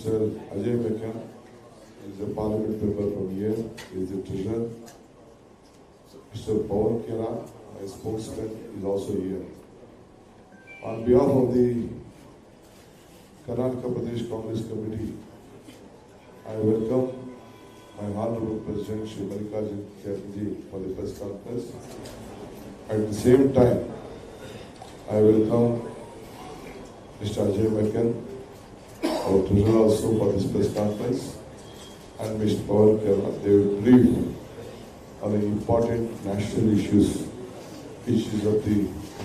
Mr. Ajay Mekhan is a parliament member from here, he is the treasurer. Mr. Pawan Kera, my spokesman, is also here. On behalf of the Karnataka Pradesh Congress Committee, I welcome my Honorable President Shri Mallikarjun Kharge for the press conference. At the same time, I welcome Mr. Ajay Mekhan, our treasurer also for this press conference, and Mr. Pawan Kera. They will brief on the important national issues which is of the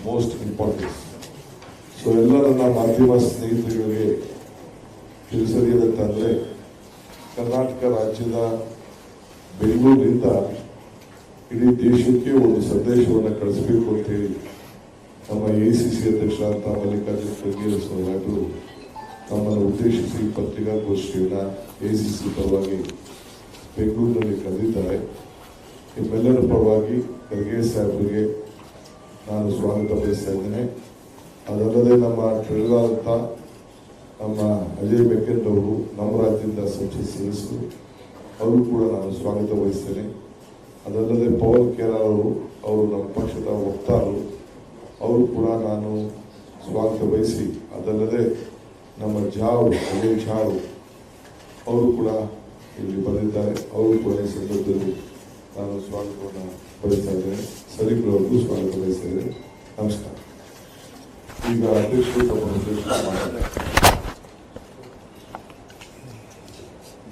most importance. So ಎಲ್ಲ ನನ್ನ ಮಾಧ್ಯಮ ಸ್ನೇಹಿತರಿಗೆ ತಿಳಿಸಲಿದಂತಂದರೆ ಕರ್ನಾಟಕ ರಾಜ್ಯದ ಬೆಂಗಳೂರಿನಿಂದ ಇಡೀ ದೇಶಕ್ಕೆ ಒಂದು ಸಂದೇಶವನ್ನು ಕಳಿಸಬೇಕು ಅಂತೇಳಿ ನಮ್ಮ ACC ಅಧ್ಯಕ್ಷರಾದ ಮಲ್ಲಿಕಾರ್ಜುನ್ ಖರ್ಗೆ ಸಾಹೇಬರು ನಮ್ಮನ್ನು ಉದ್ದೇಶಿಸಿ ಪತ್ರಿಕಾಗೋಷ್ಠಿಯನ್ನು ACC ಪರವಾಗಿ ಬೆಂಗಳೂರಿನಲ್ಲಿ ಕರೆದಿದ್ದಾರೆ. ನಿಮ್ಮೆಲ್ಲರ ಪರವಾಗಿ ಖರ್ಗೆ ಸಾಹೇಬರಿಗೆ ನಾನು ಸ್ವಾಗತ ಬಯಸ್ತಾ ಇದ್ದೇನೆ. ಅದಲ್ಲದೆ ನಮ್ಮ ಟ್ರೆಜರರ್ ಅಂತ ನಮ್ಮ ಅಜಯ್ ಮೆಕನ್ ಅವರು ನಮ್ಮ ರಾಜ್ಯದಿಂದ ಸಂಸತ್ ಸದಸ್ಯರು, ಅವರು ಕೂಡ ನಾನು ಸ್ವಾಗತ ವಹಿಸ್ತೇನೆ. ಅದಲ್ಲದೆ ಪವನ್ ಕೇರಾ ಅವರು ನಮ್ಮ ಪಕ್ಷದ ವಕ್ತಾರರು, ಅವರು ಕೂಡ ನಾನು ಸ್ವಾಗತ ವಹಿಸಿ, ಅದಲ್ಲದೆ ನಮ್ಮ ಅಜಯ್ ಝಾರು ಅವರು ಕೂಡ ಇಲ್ಲಿ ಬಂದಿದ್ದಾರೆ, ಅವರು ಕೂಡ ಈ ಸಂದರ್ಭದಲ್ಲಿ ನಾನು ಸ್ವಾಗತವನ್ನು ಬಯಸ್ತಾ ಇದ್ದೇನೆ. ಸರಿಗಳವರೆಗೂ ಸ್ವಾಗತ ಬಯಸ್ತಾ ಇದ್ದೇನೆ. ನಮಸ್ಕಾರ. ಈಗ ಅಧ್ಯಕ್ಷರು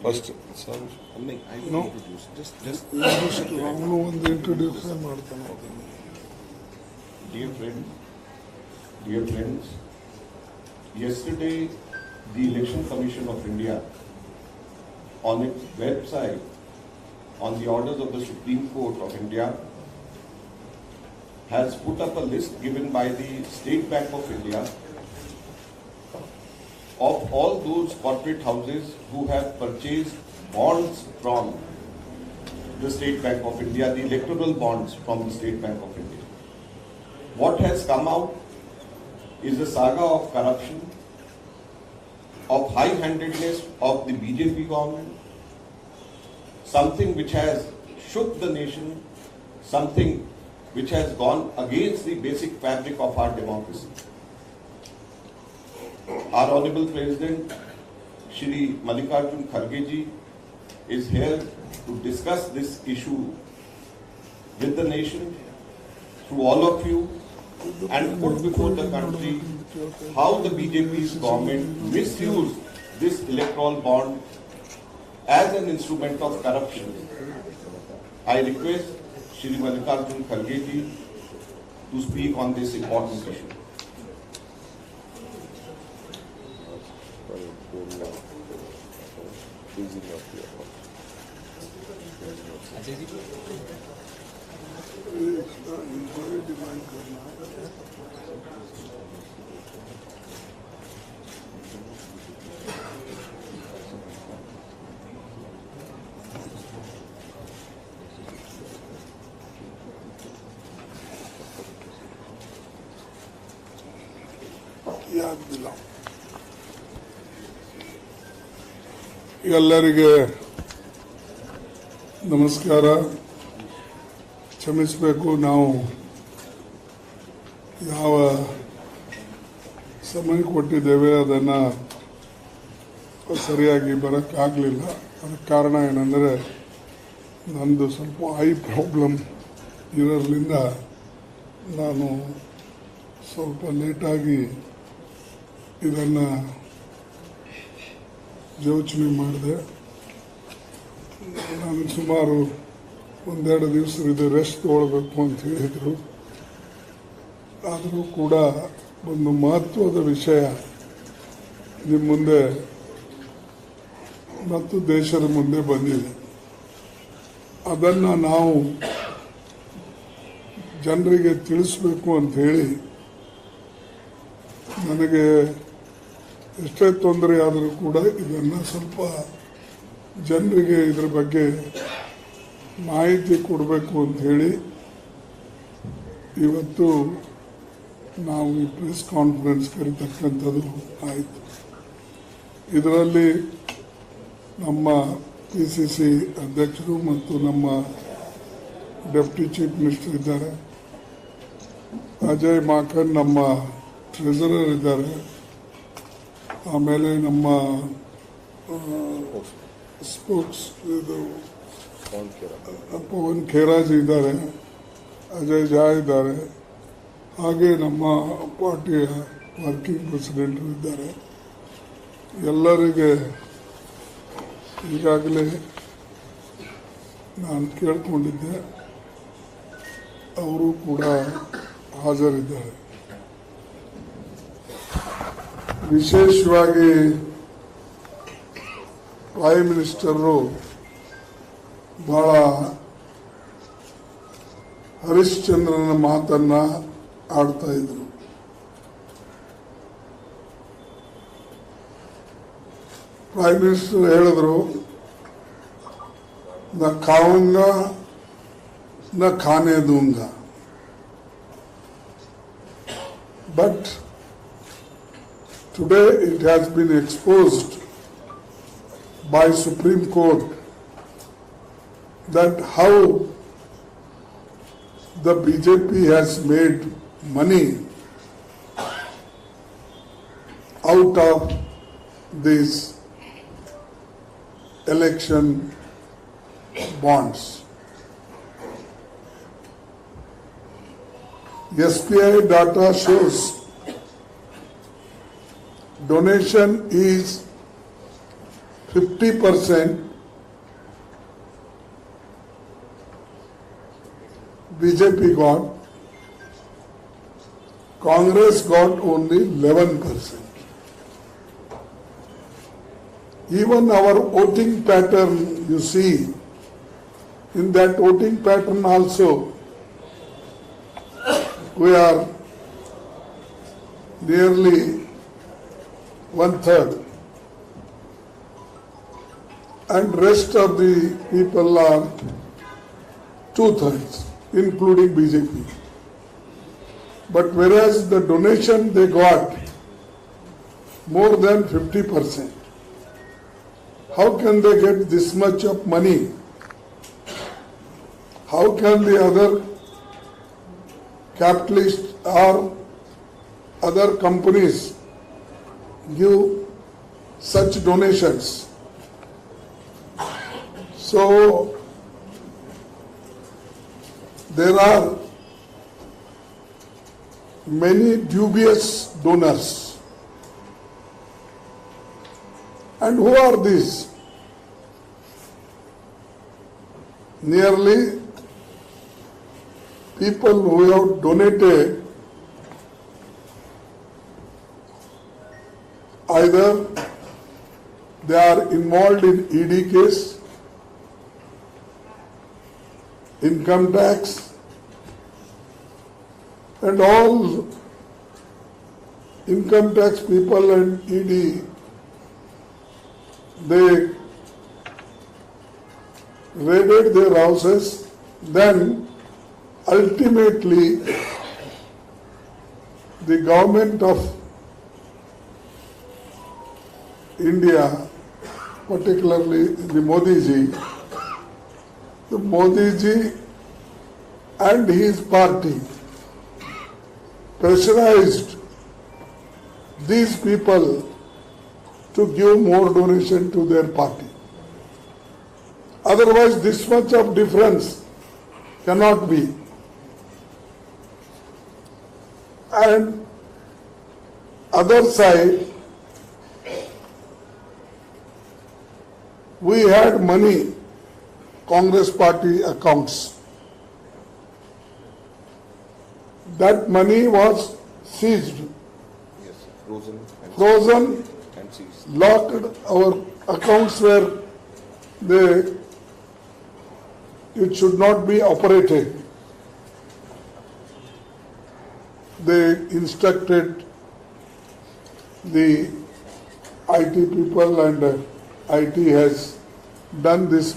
ಫಸ್ಟ್ ರಾಹುಲ್ ಒಂದು ಇಂಟ್ರೊಡ್ಯೂಸ್ ಮಾಡ್ತಾನೆ. Dear friends, yesterday the Election Commission of India on its website, on the orders of the Supreme Court of India, has put up a list given by the State Bank of India of all those corporate houses who have purchased bonds from the State Bank of India, the electoral bonds from the State Bank of India. What has come out is a saga of corruption, of high-handedness of the BJP government, something which has shook the nation, something which has gone against the basic fabric of our democracy. Our Honorable President, Shri Mallikarjun Kharge ji, is here to discuss this issue with the nation, through all of you, and put before the country how the BJP's government misused this electoral bond as an instrument of corruption. I request Shri Mallikarjun Kharge ji to speak on this important issue. ಎಲ್ಲರಿಗೆ ನಮಸ್ಕಾರ. ಕ್ಷಮಿಸಬೇಕು, ನಾವು ಯಾವ ಸಮಯ ಕೊಟ್ಟಿದ್ದೇವೆ ಅದನ್ನು ಸರಿಯಾಗಿ ಬರೋಕ್ಕಾಗಲಿಲ್ಲ. ಅದಕ್ಕೆ ಕಾರಣ ಏನಂದರೆ ನಂದು ಸ್ವಲ್ಪ ಐ ಪ್ರಾಬ್ಲಮ್ ಇರೋದ್ರಿಂದ ನಾನು ಸ್ವಲ್ಪ ಲೇಟಾಗಿ ಇದನ್ನು ಯೋಚನೆ ಮಾಡಿದೆ. ನಾನು ಸುಮಾರು ಒಂದೆರಡು ದಿವಸದಿಂದ ರೆಸ್ಟ್ ತೊಗೊಳ್ಬೇಕು ಅಂತ ಹೇಳಿದರು. ಆದರೂ ಕೂಡ ಒಂದು ಮಹತ್ವದ ವಿಷಯ ನಿಮ್ಮ ಮುಂದೆ ಮತ್ತು ದೇಶದ ಮುಂದೆ ಬಂದಿದೆ. ಅದನ್ನು ನಾವು ಜನರಿಗೆ ತಿಳಿಸ್ಬೇಕು ಅಂತ ಹೇಳಿ ನನಗೆ ಎಷ್ಟೇ ತೊಂದರೆ ಆದರೂ ಕೂಡ ಇದನ್ನು ಸ್ವಲ್ಪ ಜನರಿಗೆ ಇದರ ಬಗ್ಗೆ ಮಾಹಿತಿ ಕೊಡಬೇಕು ಅಂತ ಹೇಳಿ ಇವತ್ತು ನಾವು ಈ ಪ್ರೆಸ್ ಕಾನ್ಫರೆನ್ಸ್ ಕರೀತಕ್ಕಂಥದ್ದು ಆಯಿತು. ಇದರಲ್ಲಿ ನಮ್ಮ PCC ಅಧ್ಯಕ್ಷರು ಮತ್ತು ನಮ್ಮ ಡೆಪ್ಟಿ ಚೀಫ್ ಮಿನಿಸ್ಟರ್ ಇದ್ದಾರೆ. ಅಜಯ್ ಮಾಕನ್ ನಮ್ಮ ಟ್ರೆಸರರ್ ಇದ್ದಾರೆ. ಆಮೇಲೆ ನಮ್ಮ ಸ್ಪೋಕ್ಸ್ ಪವನ್ ಖೇರಾಜ್ ಇದ್ದಾರೆ, ಅಜಯ್ ಜಾ ಇದ್ದಾರೆ, ಹಾಗೆ ನಮ್ಮ ಪಾರ್ಟಿಯ ವರ್ಕಿಂಗ್ ಪ್ರೆಸಿಡೆಂಟ್ ಇದ್ದಾರೆ. ಎಲ್ಲರಿಗೆ ಈಗಾಗಲೇ ನಾನು ಕೇಳ್ಕೊಂಡಿದ್ದೆ, ಅವರು ಕೂಡ ಹಾಜರಿದ್ದಾರೆ. ವಿಶೇಷವಾಗಿ ಪ್ರೈಮ್ ಮಿನಿಸ್ಟರು ಬಹಳ ಹರಿಶ್ಚಂದ್ರನ ಮಾತನ್ನ ಆಡ್ತಾ ಇದ್ರು. ಪ್ರೈಮ್ ಮಿನಿಸ್ಟರ್ ಹೇಳಿದ್ರು, ನ ಖಾऊंगा ನ खाने दूंगा. But today it has been exposed by Supreme Court that how the BJP has made money out of these election bonds. SPI data shows donation is 50%, BJP got, Congress got only 11%. Even our voting pattern, you see, in that voting pattern also, we are nearly 1/3, and rest of the people are 2/3, including BJP. But whereas the donation they got more than 50%, how can they get this much of money? How can the other capitalists or other companies give such donations? So there are many dubious donors. And who are these? Nearly people who have donated either they are involved in ED case, income tax, and all income tax people and ED, they raided their houses, then ultimately the government of India, particularly the Modi ji and his party pressurized these people to give more donation to their party. Otherwise, this much of difference cannot be. And other side, we had money, Congress party accounts. That money was seized, Yes, frozen, and seized. locked. Our accounts were there. It should not be operated. They instructed the IT people, and IT has done this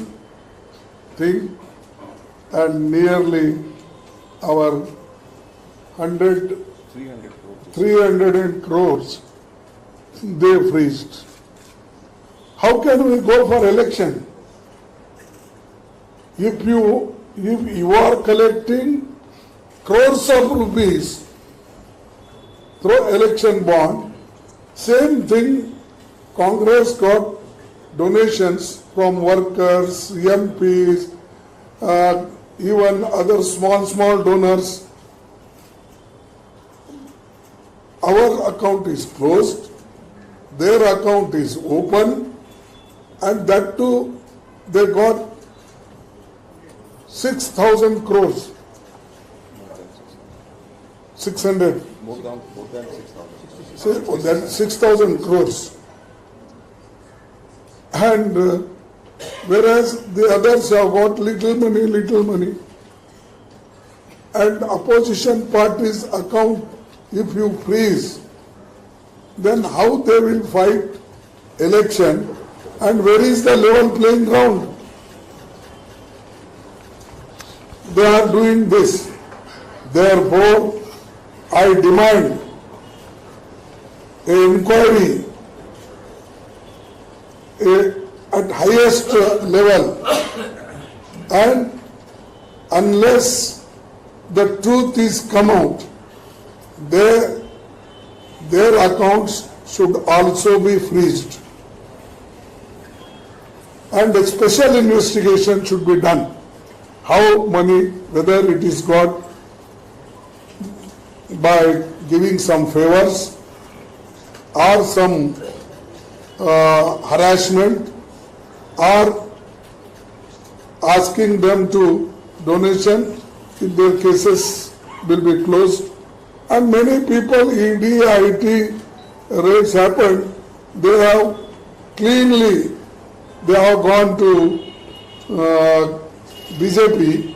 thing, and nearly our 300 crores. 300 crores they freezed. how can we go for election? If you are collecting crores of rupees through election bond, same thing, Congress got donations from workers, MPs, even other small donors. Our account is closed, their account is open, and that too they got 6,000 crores. 600. More than 6,000. So that 6,000 crores. And whereas the others have got little money. And opposition parties' account, if you freeze, then how they will fight election, and where is the level playing ground? They are doing this. Therefore, I demand an inquiry at highest level, and unless the truth is come out, their accounts should also be freezed. And a special investigation should be done. How money, whether it is got by giving some favors or some harassment or asking them to donation, if their cases will be closed. And many people, ED, IT raids happened, they have cleanly, they have gone to BJP,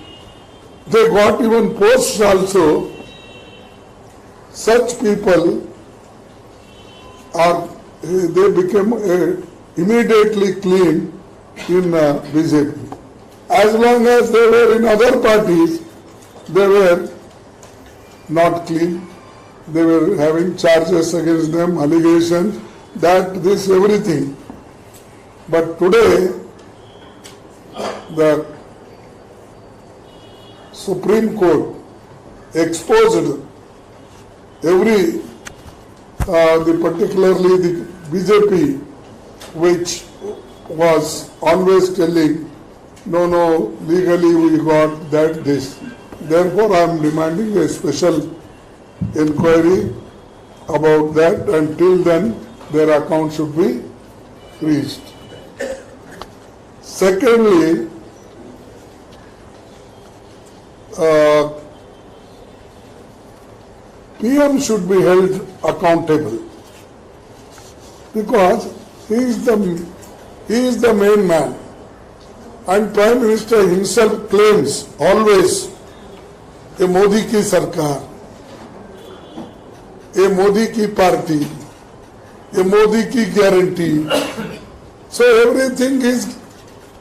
they got even posts also. Such people they became immediately clean in BJP. As long as they were in other parties, they were not clean. They were having charges against them, allegations, that, this, everything. But today, the Supreme Court exposed particularly the BJP, which was always telling, no, legally we got that, this. Therefore, I am demanding a special inquiry about that. Until then, their account should be freezed. Secondly, PM should be held accountable because he is the main man, and Prime Minister himself claims always a Modi ki sarkar, a Modi ki party, a Modi ki guarantee. So everything is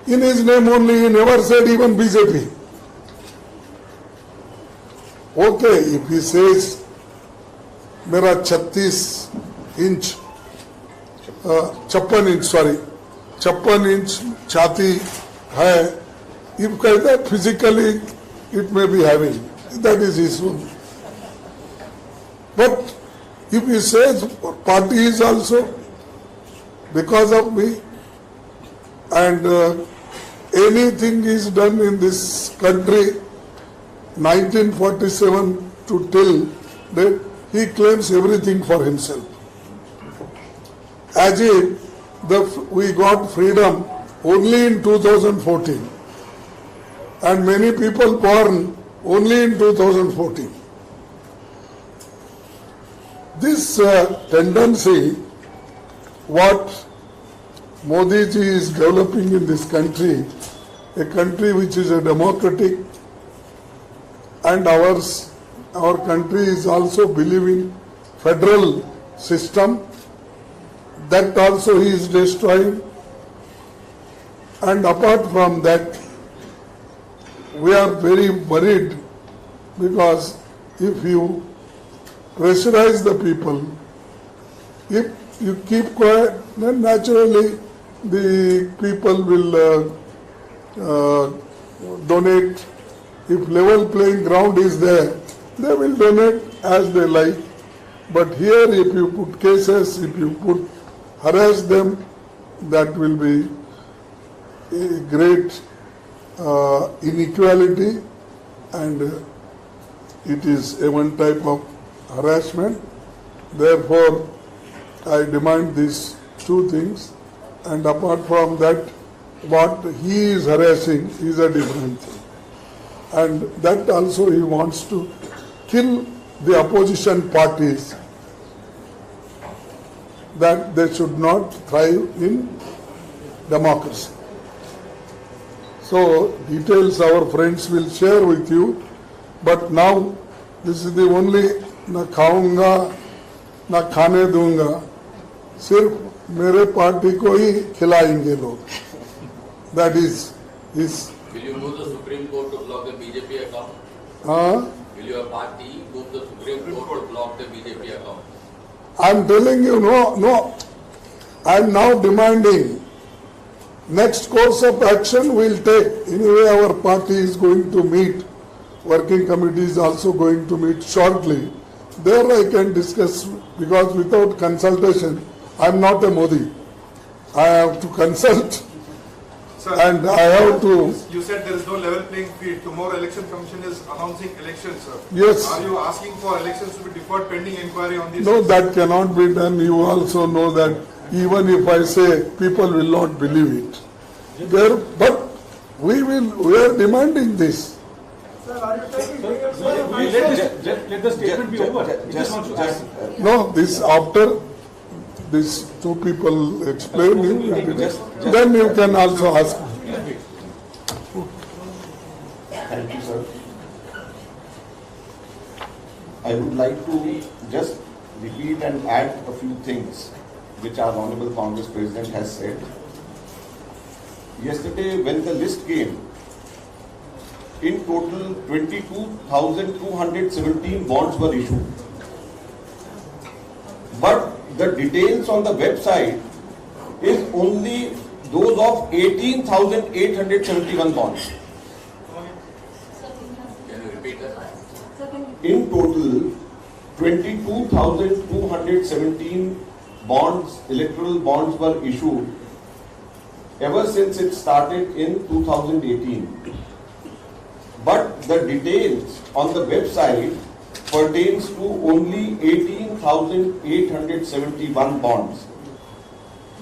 in his name only. He never said even BJP. Okay, if he says मेरा 56 inch छाती है, if कहता है physically it may be having, that is his own. But if he says party is also because of me, and anything is done in this country 1947 to till that, he claims everything for himself. As if we got freedom only in 2014, and many people born only in 2014. This tendency, what Modi ji is developing in this country, a country which is a democratic, and our country is also believing federal system, that also he is destroying. And apart from that, we are very worried because if you pressurize the people, if you keep quiet, then naturally the people will donate. If level playing ground is there, they will donate as they like. But here, if you put cases, if you put harass them, that will be a great inequality, and it is a one type of harassment. Therefore, I demand these two things, and apart from that, what he is harassing is a different thing. And that also he wants to kill the opposition parties, that they should not thrive in democracy. So details our friends will share with you, but now this is the only na खाऊंगा ना खाने दूंगा, सिर्फ मेरे party को ही खिलाएंगे लोग. That is his. Will you move the Supreme Court to block the BJP account? Will your party move the Supreme Court to block the BJP account? I am telling you, no. I am now demanding next course of action we will take. Anyway, our party is going to meet. Working committee is also going to meet shortly. There I can discuss, because without consultation, I am not a Modi. I have to consult. Sir, and I have to. You said there is no level playing field. Tomorrow Election Commission is announcing elections, sir. Yes. Are you asking for elections to be deferred pending inquiry on this? No, that cannot be done. You also know that even if I say, people will not believe it. But we are demanding this. Let the statement be over. No, this after these two people explain you, then you can also ask. Thank you, sir. I would like to just repeat and add a few things which our Honorable Congress President has said. Yesterday, when the list came, in total 22,217 bonds were issued. But the details on the website is only those of 18,871 bonds. Can you repeat that? In total, 22,217 bonds, electoral bonds were issued ever since it started in 2018. But the details on the website pertains to only 18,871 bonds.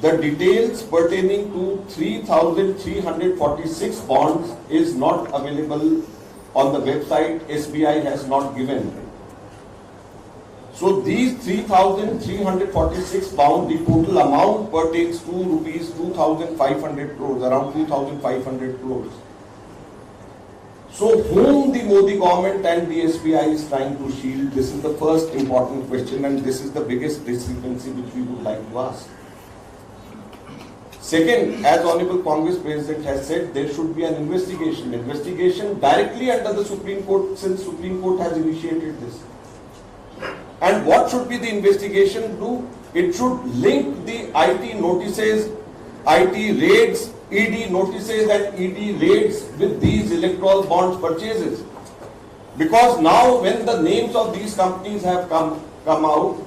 The details pertaining to 3,346 bonds is not available on the website. SBI has not given. So these 3,346 bonds, the total amount pertains to rupees 2,500 crores, around 2,500 crores. So whom the Modi government and the SBI is trying to shield? This is the first important question, and this is the biggest discrepancy which we would like to ask. Second, as Honorable Congress President has said, there should be an investigation. Investigation directly under the Supreme Court, since Supreme Court has initiated this. And what should be the investigation do? It should link the IT notices, IT raids, ED notices and ED raids with these electoral bonds purchases. Because now when the names of these companies have come out,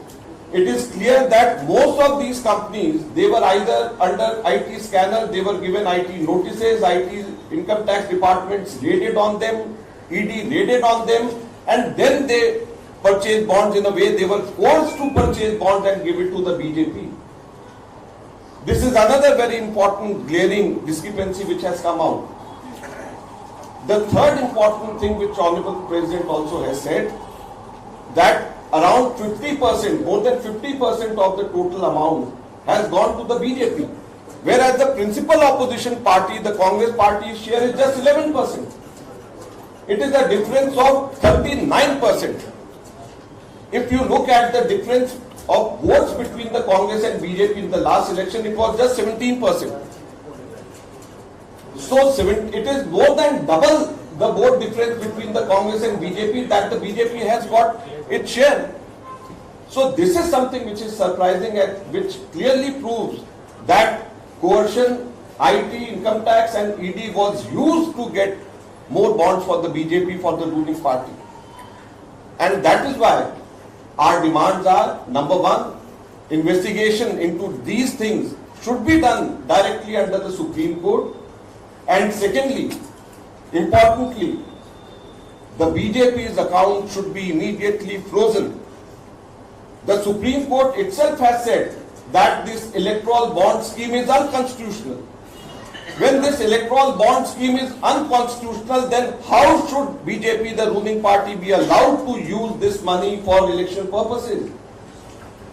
it is clear that most of these companies, they were either under IT scanner, they were given IT notices, IT income tax departments raided on them, ED raided on them, and then they purchased bonds. In a way they were forced to purchase bonds and give it to the BJP. This is another very important glaring discrepancy which has come out. The third important thing which Honorable President also has said, that around 50%, more than 50% of the total amount has gone to the BJP. Whereas the principal opposition party, the Congress party's share is just 11%. It is a difference of 39%. If you look at the difference of votes between the Congress and BJP in the last election, it was just 17%. So it is more than double the vote difference between the Congress and BJP that the BJP has got its share. So this is something which is surprising and which clearly proves that coercion, IT, income tax and ED was used to get more bonds for the BJP, for the ruling party. And that is why our demands are, number one, investigation into these things should be done directly under the Supreme Court. And secondly, importantly, the BJP's account should be immediately frozen. The Supreme Court itself has said that this electoral bond scheme is unconstitutional. When this electoral bond scheme is unconstitutional, then how should BJP, the ruling party, be allowed to use this money for election purposes?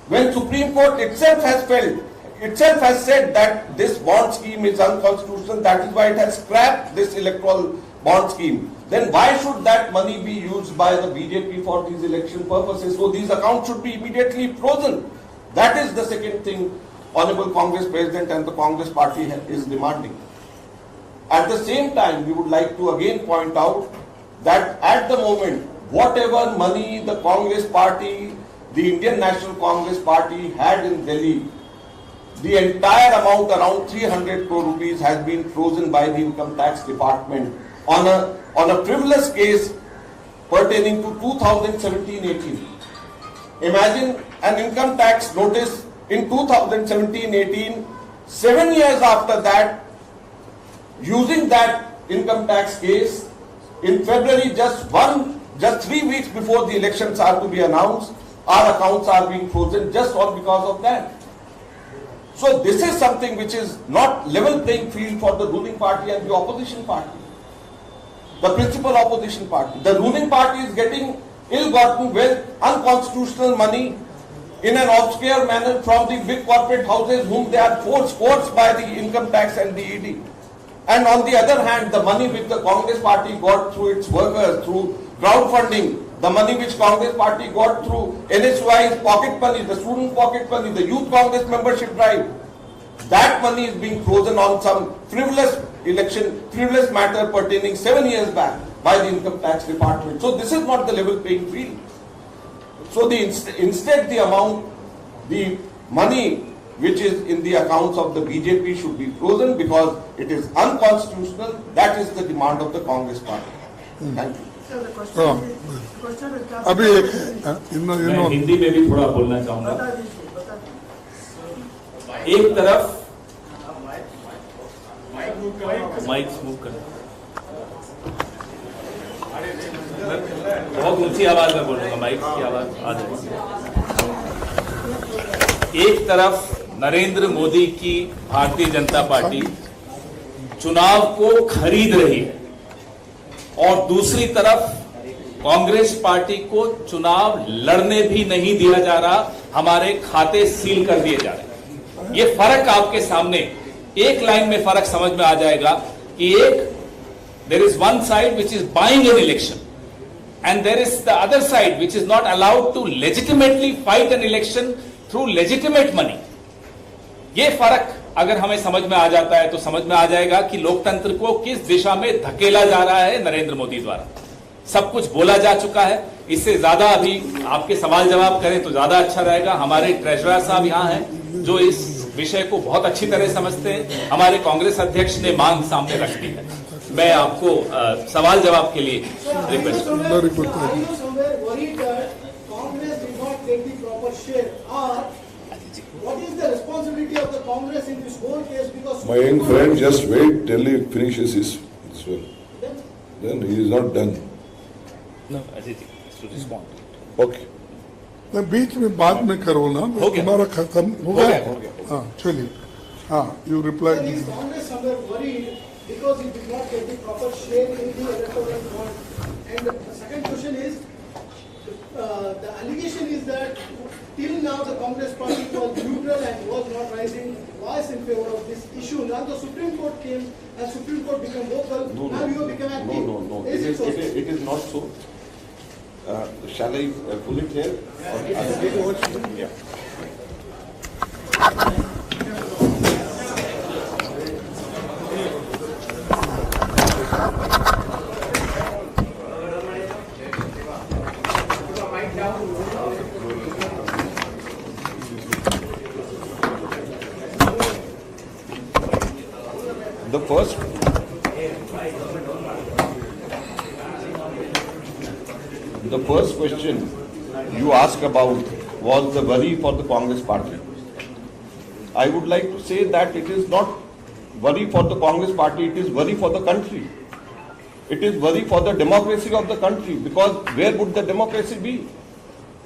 When Supreme Court itself has said that this bond scheme is unconstitutional, that is why it has scrapped this electoral bond scheme, then why should that money be used by the BJP for these election purposes? So these accounts should be immediately frozen. That is the second thing Honorable Congress President and the Congress Party is demanding. At the same time, we would like to again point out that at the moment, whatever money the Congress Party, the Indian National Congress Party had in Delhi, the entire amount, around 300 crore rupees, has been frozen by the Income Tax Department on a frivolous case pertaining to 2017-18. Imagine an income tax notice in 2017-18, 7 years after that, using that income tax case, in February, just 3 weeks before the elections are to be announced, our accounts are being frozen just all because of that. So this is something which is not level playing field for the ruling party and the opposition party, the principal opposition party. The ruling party is getting ill-gotten wealth, unconstitutional money in an obscure manner from the big corporate houses whom they are forced by the income tax and the ED. And on the other hand, the money which the Congress Party got through its workers, through crowdfunding, the money which Congress Party got through NSY's pocket money, the student pocket money, the youth Congress membership drive, that money is being frozen on some frivolous matter pertaining 7 years back by the Income Tax Department. So this is not the level playing field. So instead the amount, the money which is in the accounts of the BJP should be frozen because it is unconstitutional. That is the demand of the Congress Party. Thank you. Sir, the question is अभी एक मैं हिंदी में भी थोड़ा बोलना चाहूंगा। बता दीजिए। एक तरफ माइक मूव करना, बहुत ऊंची आवाज में बोलूंगा, माइक की आवाज आ जाएगी। एक तरफ नरेंद्र मोदी की भारतीय जनता पार्टी चुनाव को खरीद रही है और दूसरी तरफ कांग्रेस पार्टी को चुनाव लड़ने भी नहीं दिया जा रहा, हमारे खाते सील कर दिए जा रहे हैं। ये फर्क आपके सामने एक लाइन में फर्क समझ में आ जाएगा कि एक there is one side which is buying an election and there is the other side which is not allowed to legitimately fight an election through legitimate money. ये फर्क अगर हमें समझ में आ जाता है तो समझ में आ जाएगा कि लोकतंत्र को किस दिशा में धकेला जा रहा है नरेंद्र मोदी द्वारा। सब कुछ बोला जा चुका है, इससे ज्यादा अभी आपके सवाल जवाब करें तो ज्यादा अच्छा रहेगा। हमारे ट्रेजरर साहब यहाँ हैं जो इस विषय को बहुत अच्छी तरह समझते हैं। हमारे कांग्रेस अध्यक्ष ने मांग सामने रख दी है। मैं आपको सवाल जवाब के लिए request My young friend, just wait till he finishes his one. Then he is not done. No, to respond. Okay. मैं बीच में बाद में करो ना, तुम्हारा खत्म हो गया। हाँ चलिए, हाँ you reply. Because he did not get the proper share in the electoral bond. And the second question is, the allegation is that till now the Congress party was neutral and was not raising voice in favor of this issue. Now the Supreme Court came and Supreme Court became vocal. Now you have become active. No. Is it so? It is not so. Shall I pull it here? Yeah. the first question you asked about was the worry for the Congress party. I would like to say that it is not worry for the Congress party, it is worry for the country. It is worry for the democracy of the country, because where would the democracy be?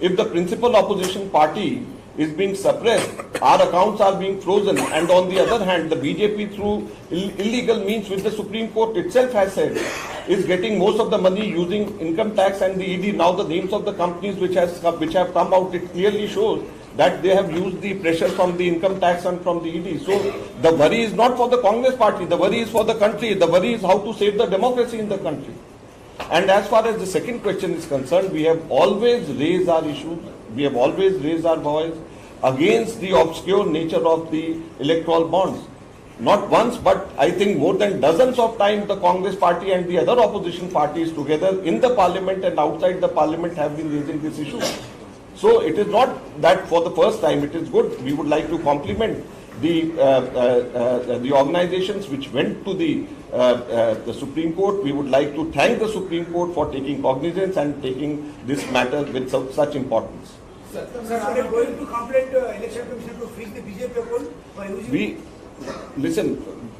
If the principal opposition party is being suppressed, our accounts are being frozen, and on the other hand, the BJP through illegal means, which the Supreme Court itself has said, is getting most of the money using income tax and the ED. Now the names of the companies which have come out, it clearly shows that they have used the pressure from the income tax and from the ED. So the worry is not for the Congress party, the worry is for the country. The worry is how to save the democracy in the country. And as far as the second question is concerned, we have always raised our issues, we have always raised our voice against the obscure nature of the electoral bonds. Not once, but I think more than dozens of times the Congress party and the other opposition parties together in the parliament and outside the parliament have been raising this issue. So it is not that for the first time, it is good. We would like to compliment the organizations which went to the Supreme Court. We would like to thank the Supreme Court for taking cognizance and taking this matter with such importance. Sir, are they going to complain to Election Commission to freeze the BJP account by using?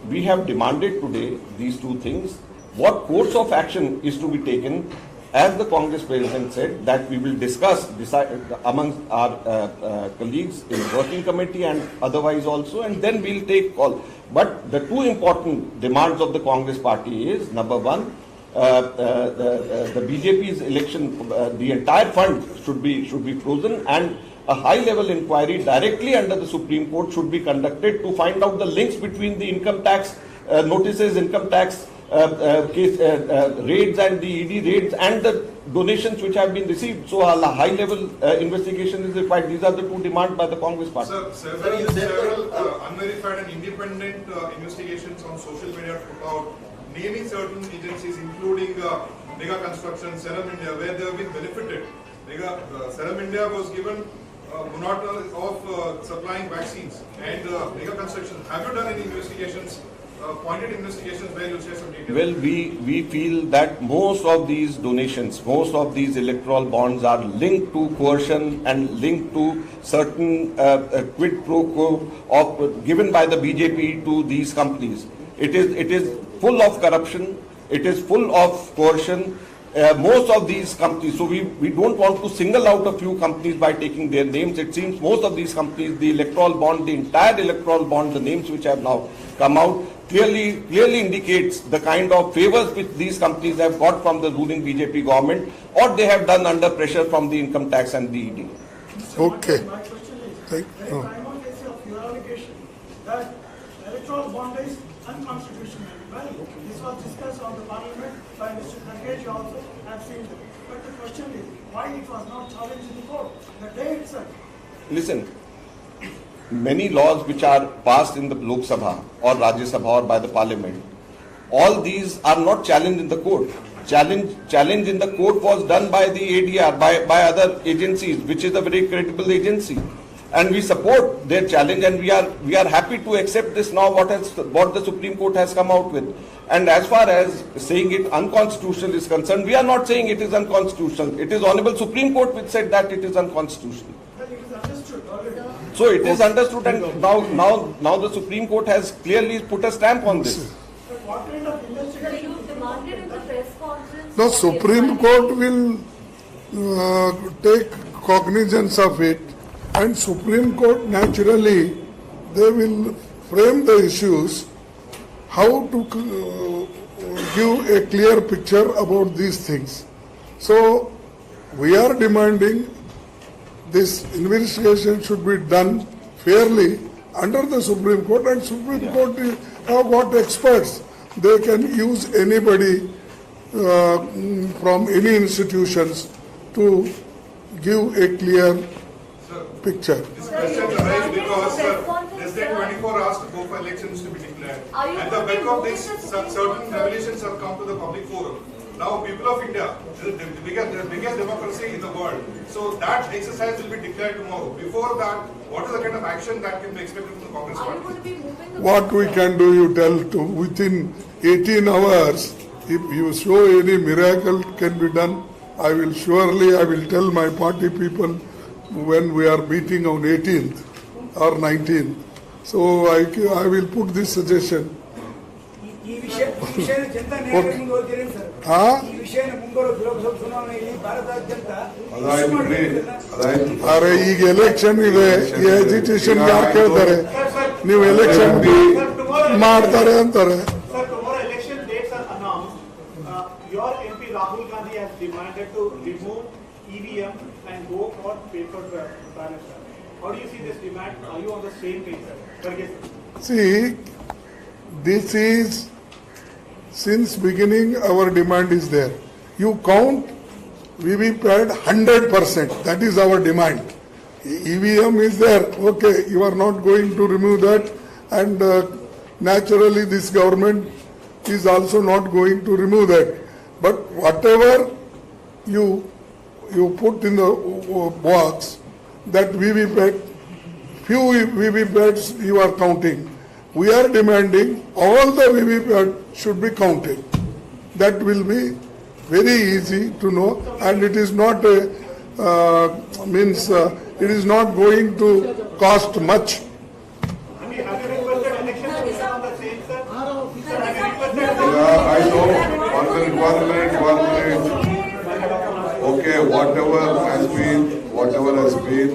We have demanded today these two things. What course of action is to be taken? As the Congress President said, that we will decide amongst our colleagues in working committee and otherwise also, and then we'll take call. But the two important demands of the Congress party is, number one, the BJP's election, the entire fund should be frozen, and a high-level inquiry directly under the Supreme Court should be conducted to find out the links between the income tax notices, income tax raids and the ED raids and the donations which have been received. So a high-level investigation is required. These are the two demands by the Congress party. Sir, several unverified and independent investigations on social media put out, naming certain agencies, including Mega Construction, Serum India, where they have been benefited. Serum India was given monopony of supplying vaccines, and Mega Construction. Have you done any investigations? Pointed investigations where you share some details? Well, we feel that most of these donations, most of these electoral bonds are linked to coercion and linked to certain quid pro quo given by the BJP to these companies. It is full of corruption. It is full of coercion. Most of these companies, so we don't want to single out a few companies by taking their names. It seems most of these companies, the electoral bond, the entire electoral bond, the names which have now come out, clearly indicates the kind of favors which these companies have got from the ruling BJP government, or they have done under pressure from the income tax and the ED. Okay. My question is, there is primary case of your allegation that electoral bond is unconstitutional. Well, this was discussed on the parliament by Mr. Kharge also. I have seen that. But the question is, why it was not challenged in the court the day itself? Listen, many laws which are passed in the Lok Sabha or Rajya Sabha or by the parliament, all these are not challenged in the court. Challenge in the court was done by the ADR, by other agencies, which is a very credible agency. And we support their challenge, and we are happy to accept this now, what the Supreme Court has come out with. And as far as saying it unconstitutional is concerned, we are not saying it is unconstitutional. It is Honorable Supreme Court which said that it is unconstitutional. But it is understood already. So it is understood, and now the Supreme Court has clearly put a stamp on this. But what kind of investigation? You demanded in the press conference. The Supreme Court will take cognizance of it, and Supreme Court naturally they will frame the issues how to give a clear picture about these things. So we are demanding this investigation should be done fairly under the Supreme Court, and Supreme Court have got experts. They can use anybody from any institutions to give a clear picture. This question arises because less than 24 hours to go for elections to be declared. Are you And the going to back of move this, in the Supreme certain Court? revelations have come to the public forum. Now, people of India, the biggest democracy in the world. So that exercise will be declared tomorrow. Before that, what is the kind of action that can be expected from the Congress Are you party? going to be moving the What we can do, you tell to within 18 hours, if you show any miracle can be done, I will tell my party people when we are meeting on 18th or 19th. So I will put this suggestion. ಈ ವಿಷಯ ಜನತಾ ನ್ಯಾಯಾಲಯದ ಮುಂದೆ ಹೋಗ್ತೀರೇನು sir? ಈ ವಿಷಯನ ಮುಂಬರುವ ಲೋಕಸಭಾ ಚುನಾವಣೆಯಲ್ಲಿ ಭಾರತಾದ್ಯಂತ ಅರೆ ಈಗ ಎಲೆಕ್ಷನ್ ಇದೆ, ಈ ಎಜಿಟೇಷನ್ ಯಾಕೆ ಹೇಳ್ತಾರೆ? ನೀವು ಎಲೆಕ್ಷನ್ ಮಾಡ್ತಾರೆ ಅಂತಾರೆ. Sir, tomorrow election dates are announced. Your MP Rahul Gandhi has demanded to remove EVM and go for paper ballot. How do you see this demand? Are you on the same page, sir? Kharge sir. See, this is, since beginning our demand is there. You count VVPAT 100%, that is our demand. EVM is there, okay, you are not going to remove that, and naturally this government is also not going to remove that. But whatever you put in the box, that VVPAT, few VVPATs you are counting. We are demanding all the VVPAT should be counted. That will be very easy to know, and it is not it is not going to cost much. Have you requested election commission on the same, sir? Yeah, I know. One minute. Okay, whatever has been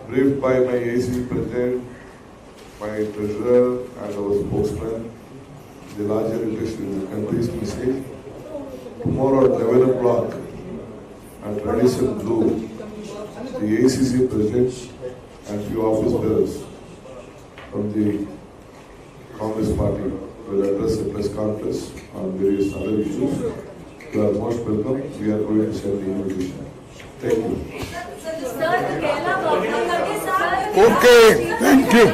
briefed by my AC President, my treasurer and our spokesman, the larger interest in the country's mistake. Tomorrow at 11 o'clock at Radisson Blue, the ACC President and few office bearers from the Congress Party will address a press conference on various other issues. You are most welcome. We are going to send the invitation. Thank you. Sir, the Kerala government, Okay, thank you.